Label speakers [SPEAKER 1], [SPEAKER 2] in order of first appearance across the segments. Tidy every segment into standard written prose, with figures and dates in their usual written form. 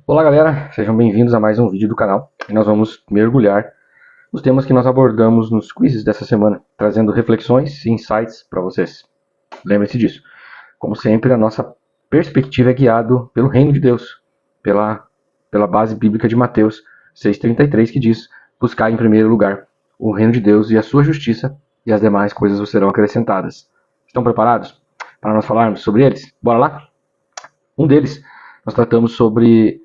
[SPEAKER 1] Olá galera, sejam bem-vindos a mais um vídeo do canal e nós vamos mergulhar nos temas que nós abordamos nos quizzes dessa semana, trazendo reflexões e insights para vocês. Lembre-se disso. Como sempre, a nossa perspectiva é guiada pelo reino de Deus, pela base bíblica de Mateus 6,33, que diz: buscar em primeiro lugar o reino de Deus e a sua justiça, e as demais coisas vos serão acrescentadas. Estão preparados para nós falarmos sobre eles? Bora lá? Um deles, nós tratamos sobre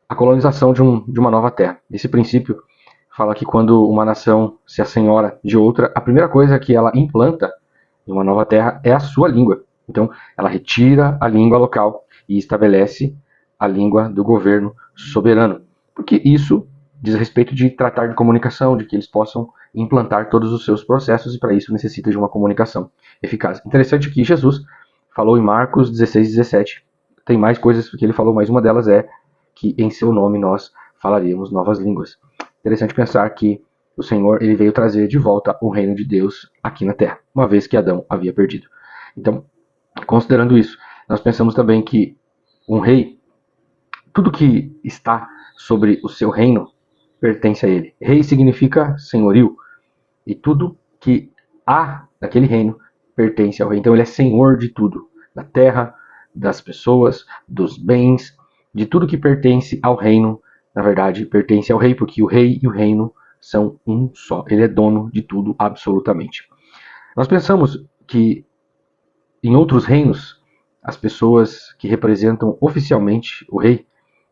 [SPEAKER 1] a colonização de uma nova terra. Esse princípio fala que quando uma nação se assenhora de outra, a primeira coisa que ela implanta em uma nova terra é a sua língua. Então, ela retira a língua local e estabelece a língua do governo soberano. Porque isso diz a respeito de tratar de comunicação, de que eles possam implantar todos os seus processos, e para isso necessita de uma comunicação eficaz. Interessante que Jesus falou em Marcos 16:17. Tem mais coisas que ele falou, mas uma delas é que em seu nome nós falaríamos novas línguas. Interessante pensar que o Senhor ele veio trazer de volta o reino de Deus aqui na terra, uma vez que Adão havia perdido. Então, considerando isso, nós pensamos também que um rei, tudo que está sobre o seu reino pertence a ele. Rei significa senhorio, e tudo que há naquele reino pertence ao rei. Então ele é senhor de tudo, da terra, das pessoas, dos bens, de tudo que pertence ao reino. Na verdade, pertence ao rei, porque o rei e o reino são um só. Ele é dono de tudo, absolutamente. Nós pensamos que em outros reinos, as pessoas que representam oficialmente o rei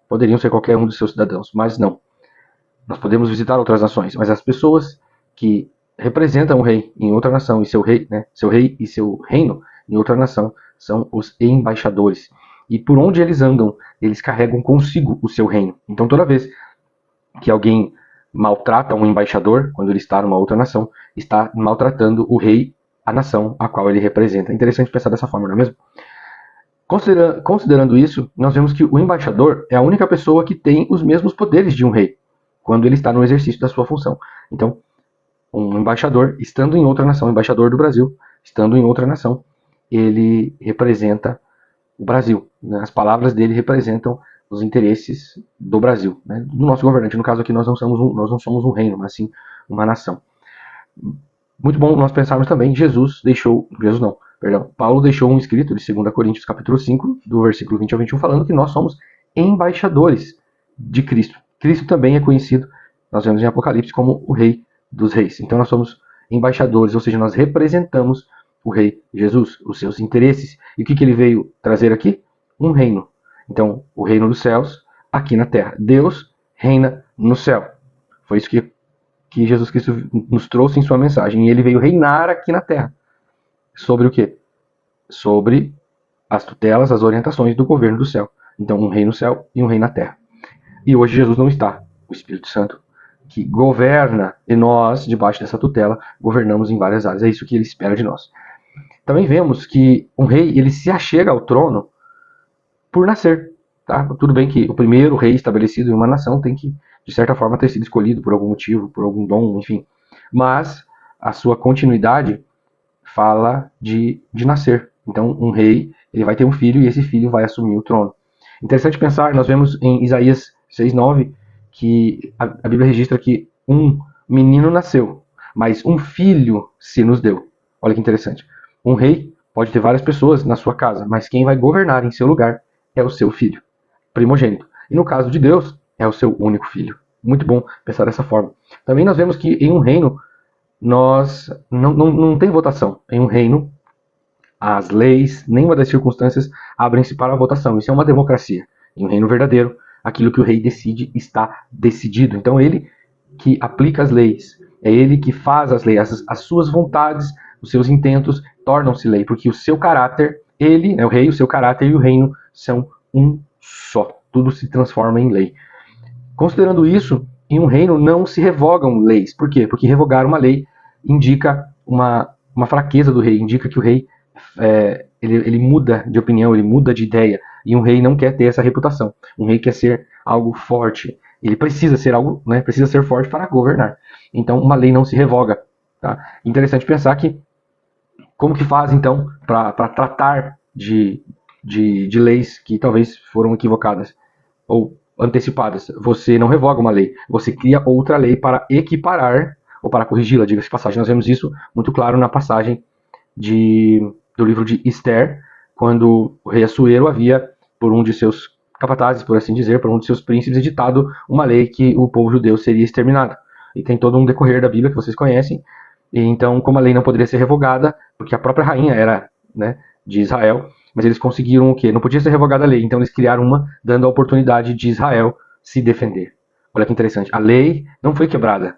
[SPEAKER 1] poderiam ser qualquer um de seus cidadãos, mas não. Nós podemos visitar outras nações, mas as pessoas que representam o rei em outra nação e seu rei e seu reino em outra nação são os embaixadores. E por onde eles andam, eles carregam consigo o seu reino. Então toda vez que alguém maltrata um embaixador, quando ele está numa outra nação, está maltratando o rei, a nação a qual ele representa. É interessante pensar dessa forma, não é mesmo? Considerando isso, nós vemos que o embaixador é a única pessoa que tem os mesmos poderes de um rei, quando ele está no exercício da sua função. Então, um embaixador, estando em outra nação, embaixador do Brasil, estando em outra nação, ele representa o Brasil. Né? As palavras dele representam os interesses do Brasil, né? Do nosso governante. No caso aqui, nós não somos um reino, mas sim uma nação. Muito bom nós pensarmos também, Paulo deixou um escrito de 2 Coríntios capítulo 5, do versículo 20 ao 21, falando que nós somos embaixadores de Cristo. Cristo também é conhecido, nós vemos em Apocalipse, como o Rei dos Reis. Então nós somos embaixadores, ou seja, nós representamos o Rei Jesus, os seus interesses. E o que ele veio trazer aqui? Um reino. Então, o reino dos céus aqui na terra. Deus reina no céu. Foi isso que Jesus Cristo nos trouxe em sua mensagem. E ele veio reinar aqui na terra. Sobre o quê? Sobre as tutelas, as orientações do governo do céu. Então, um rei no céu e um rei na terra. E hoje Jesus não está. O Espírito Santo que governa, e nós, debaixo dessa tutela, governamos em várias áreas. É isso que ele espera de nós. Também vemos que um rei, ele se achega ao trono por nascer. Tá? Tudo bem que o primeiro rei estabelecido em uma nação tem que, de certa forma, ter sido escolhido por algum motivo, por algum dom, enfim. Mas a sua continuidade fala de nascer. Então, um rei, ele vai ter um filho e esse filho vai assumir o trono. Interessante pensar, nós vemos em Isaías 6:9 que a Bíblia registra que um menino nasceu, mas um filho se nos deu. Olha que interessante. Um rei pode ter várias pessoas na sua casa, mas quem vai governar em seu lugar é o seu filho, primogênito. E no caso de Deus, é o seu único filho. Muito bom pensar dessa forma. Também nós vemos que em um reino, nós não tem votação. Em um reino, as leis, nenhuma das circunstâncias abrem-se para a votação. Isso é uma democracia. Em um reino verdadeiro, aquilo que o rei decide está decidido. Então ele que aplica as leis, é ele que faz as leis, as suas vontades, os seus intentos tornam-se lei, porque o seu caráter, ele, o rei, o seu caráter e o reino são um só. Tudo se transforma em lei. Considerando isso, em um reino não se revogam leis. Por quê? Porque revogar uma lei indica uma fraqueza do rei, indica que o rei ele muda de opinião, ele muda de ideia. E um rei não quer ter essa reputação. Um rei quer ser algo forte. Ele precisa ser algo, né, precisa ser forte para governar. Então, uma lei não se revoga. Tá? Interessante pensar que como que faz, então, para tratar de leis que talvez foram equivocadas. ou antecipadas. Você não revoga uma lei, você cria outra lei para equiparar ou para corrigi-la, diga-se de passagem. Nós vemos isso muito claro na passagem do livro de Esther, quando o rei Assuero havia, por um de seus capatazes, por assim dizer, por um de seus príncipes, editado uma lei que o povo judeu seria exterminado. E tem todo um decorrer da Bíblia que vocês conhecem. E então, como a lei não poderia ser revogada, porque a própria rainha era, né, de Israel, mas eles conseguiram o quê? Não podia ser revogada a lei, então eles criaram uma, dando a oportunidade de Israel se defender. Olha que interessante. A lei não foi quebrada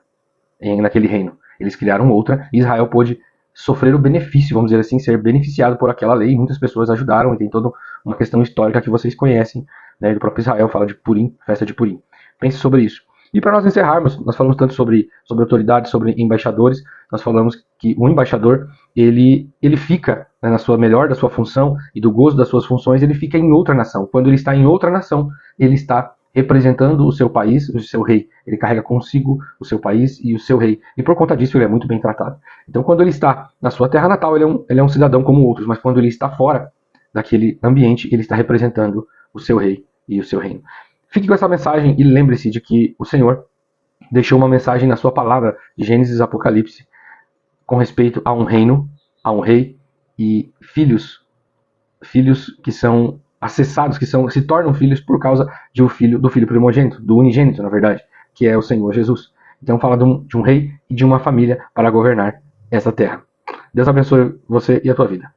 [SPEAKER 1] naquele reino. Eles criaram outra e Israel pôde sofrer o benefício, vamos dizer assim, ser beneficiado por aquela lei. Muitas pessoas ajudaram, e tem toda uma questão histórica que vocês conhecem, né, do próprio Israel, fala de Purim, festa de Purim. Pense sobre isso. E para nós encerrarmos, nós falamos tanto sobre autoridade, sobre embaixadores, nós falamos que o embaixador, ele fica, né, na sua melhor da sua função e do gozo das suas funções, ele fica em outra nação. Quando ele está em outra nação, ele está representando o seu país, o seu rei. Ele carrega consigo o seu país e o seu rei. E por conta disso ele é muito bem tratado. Então quando ele está na sua terra natal, ele é um cidadão como outros, mas quando ele está fora daquele ambiente, ele está representando o seu rei e o seu reino. Fique com essa mensagem e lembre-se de que o Senhor deixou uma mensagem na sua palavra de Gênesis e Apocalipse com respeito a um reino, a um rei e filhos que são acessados, que se tornam filhos por causa do filho primogênito, do unigênito, na verdade, que é o Senhor Jesus. Então fala de um rei e de uma família para governar essa terra. Deus abençoe você e a tua vida.